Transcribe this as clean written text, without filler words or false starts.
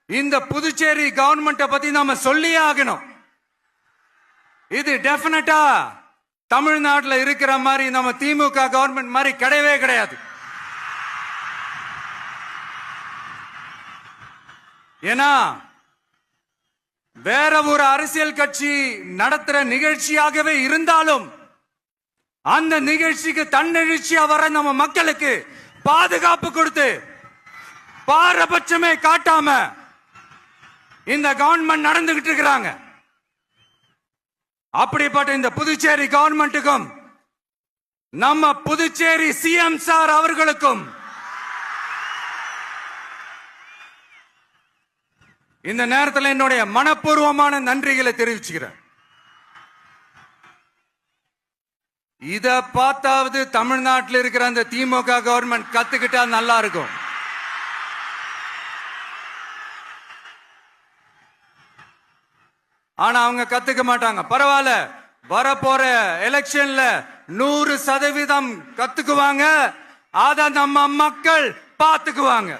இந்த புதுச்சேரி கவர்மெண்ட்டை பத்தி நாம சொல்லியே ஆகணும். இது டெஃபினட்டா தமிழ்நாட்டில் இருக்கிற மாதிரி நம்ம திமுக கவர்மெண்ட் மாதிரி கிடையவே கிடையாது. ஏன்னா வேற ஒரு அரசியல் கட்சி நடத்துற நிகழ்ச்சியாகவே இருந்தாலும் அந்த நிகழ்ச்சிக்கு தன்னெழுச்சியா வர நம்ம மக்களுக்கு பாதுகாப்பு கொடுத்து பாரபட்சமே காட்டாம இந்த கவர்மெண்ட் நடந்துகிட்டு இருக்கிறாங்க. அப்படிப்பட்ட இந்த புதுச்சேரி கவர்மெண்ட்டுக்கும் நம்ம புதுச்சேரி சிஎம் சார் அவர்களுக்கும் இந்த நேரத்தில் என்னுடைய மனப்பூர்வமான நன்றிகளை தெரிவிச்சுக்கிறேன். இத பார்த்தாவது தமிழ்நாட்டில் இருக்கிற அந்த திமுக கவர்மெண்ட் கத்துக்கிட்டா நல்லா இருக்கும். ஆனா அவங்க கத்துக்க மாட்டாங்க. பரவாயில்ல, வரப்போற எலெக்ஷன்ல 100% கத்துக்குவாங்க. அத நம்ம மக்கள் பார்த்துக்குவாங்க.